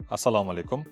Assalomu alaykum.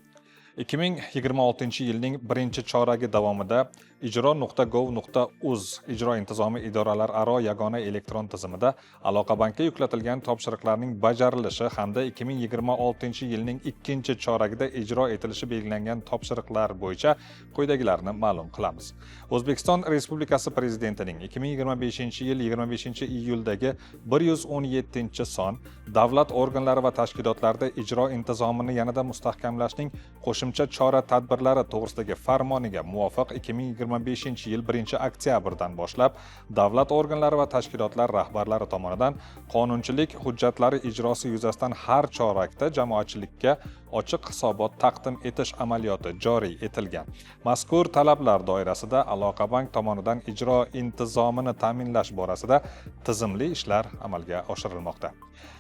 2026-yilning birinchi choragi davomida ijro.gov.uz ijro intizomi idoralararo yagona elektron tizimida Aloqabankka yuklatilgan topshiriqlarning bajarilishi hamda 2026-yilning ikkinchi choragida ijro etilishi belgilangan topshiriqlar bo'yicha quyidagilarni ma'lum qilamiz. O'zbekiston Respublikasi Prezidentining 2025-yil 25-iyuldagi 117-son davlat organlari va tashkilotlarida ijro intizomini yanada mustahkamlashning qo'shimcha chora-tadbirlari to'g'risidagi farmoniga muvofiq 2025-yil 1-oktyabrdan boshlab davlat organlari va tashkilotlar rahbarlari tomonidan qonunchilik hujjatlari ijrosi yuzasidan har chorakda jamoatchilikka ochiq hisobot taqdim etish amaliyoti joriy etilgan. Mazkur talablar doirasida Aloqabank tomonidan ijro intizomini ta'minlash borasida tizimli ishlar amalga oshirilmoqda.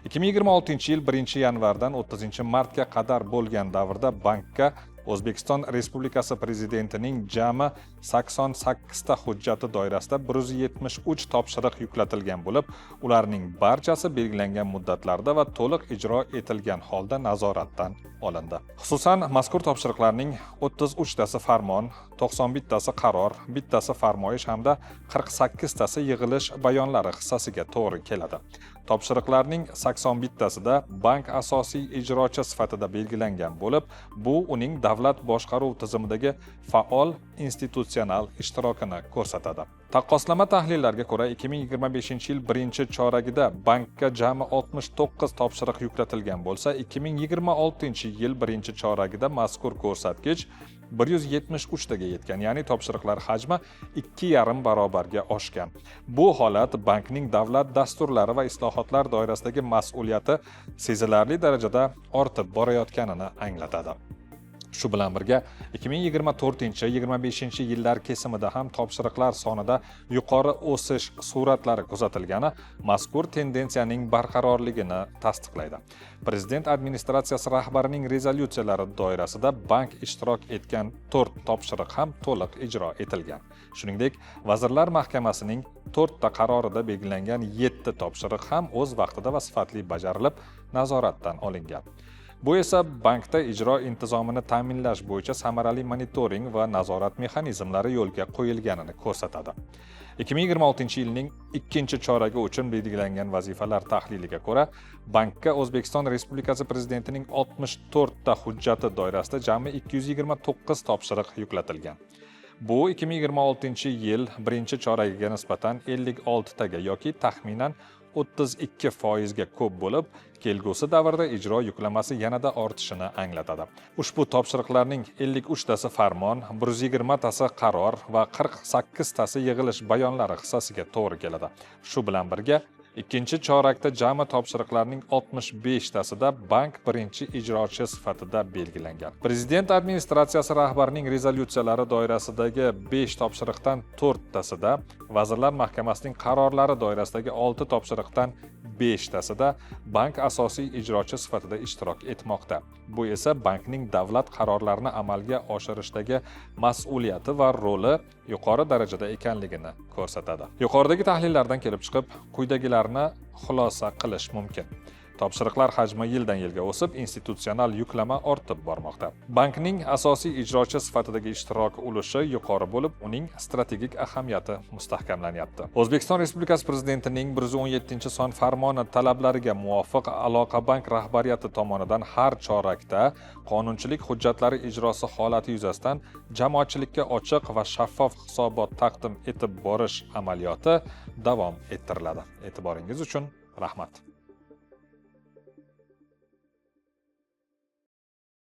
2026-yil 1-yanvardan 30-martga qadar bo'lgan davrda bankka O'zbekiston Respublikasi Prezidentining jami 88 ta hujjati doirasida 173 topshiriq yuklatilgan bo'lib, ularning barchasi belgilangan muddatlarda va to'liq ijro etilgan holda nazoratdan olindi. Xususan, mazkur topshiriqlarning 33 tasi farmon, 91 tasi qaror, 1 tasi farmoyish hamda 48 tasi yig'ilish bayonlari hissasiga to'g'ri keladi. Topshiriqlarning 81 tasida bank asosiy ijrochi sifatida belgilangan bo'lib, bu uning davlat boshqaruv tizimidagi faol institutsional ishtirokini ko'rsatadi. Taqqoslama tahlillarga ko'ra 2025-yil 1-choragida bankka jami 69 topshiriq yuklatilgan bo'lsa, 2026-yil 1-choragida mazkur ko'rsatkich 173 taga yetgan, ya'ni topshiriqlar hajmi 2,5 barobarga oshgan. Bu holat bankning davlat dasturlari va islohotlar doirasidagi mas'uliyati sezilarli darajada ortib borayotganini anglatadi. Shu bilan birga 2024-25-yillar kesimida ham topshiriqlar sonida yuqori o'sish sur'atlari kuzatilgani mazkur tendensiyaning barqarorligini tasdiqlaydi. Prezident administratsiyasi rahbarining rezolyutsiyalari doirasida bank ishtirok etgan 4 topshiriq ham to'liq ijro etilgan. Shuningdek, Vazirlar Mahkamasining 4 ta qarorida belgilangan 7 topshiriq ham o'z vaqtida va sifatli bajarilib, nazoratdan olingan. Bu esa bankda ijro intizomini ta'minlash bo'yicha samarali monitoring va nazorat mexanizmlari yo'lga qo'yilganini ko'rsatadi. 2026-yilning ikkinchi choragi uchun belgilangan vazifalar tahliliga ko'ra, bankka O'zbekiston Respublikasi Prezidentining 64 ta hujjati doirasida jami 229 topshiriq yuklatilgan. Bu 2026-yil 1-choragiga nisbatan 56 taga yoki taxminan 32% ga ko'p bo'lib, kelgusi davrda ijro yuklamasi yanada ortishini anglatadi. Ushbu topshiriqlarning 53 tasi farmon, 120 tasi qaror va 48 tasi yig'ilish bayonlari hissasiga to'g'ri keladi. Shu bilan birga, ikkinchi chorakda jami topshiriqlarning 65 tasida bank birinchi ijrochi sifatida belgilangan. Prezident administratsiyasi rahbarining rezolyutsiyalari doirasidagi 5 topshiriqdan 4 tasida, Vazirlar Mahkamasining qarorlari doirasidagi 6 topshiriqdan 5 tasida bank asosiy ijrochi sifatida ishtirok etmoqda. Bu esa bankning davlat qarorlarini amalga oshirishdagi mas'uliyati va roli yuqori darajada ekanligini ko'rsatadi. Yuqoridagi tahlillardan kelib chiqib, quyidagilarni xulosa qilish mumkin. Topshiriqlar hajmi yildan yilga o'sib, institutsional yuklama ortib bormoqda. Bankning asosiy ijrochi sifatidagi ishtirok ulushi yuqori bo'lib, uning strategik ahamiyati mustahkamlanyapti. O'zbekiston Respublikasi Prezidentining 117-son farmoni talablariga muvofiq Aloqabank rahbariyati tomonidan har chorakda qonunchilik hujjatlari ijrosi holati yuzasidan jamoatchilikka ochiq va shaffof hisobot taqdim etib borish amaliyoti davom ettiriladi. E'tiboringiz uchun rahmat.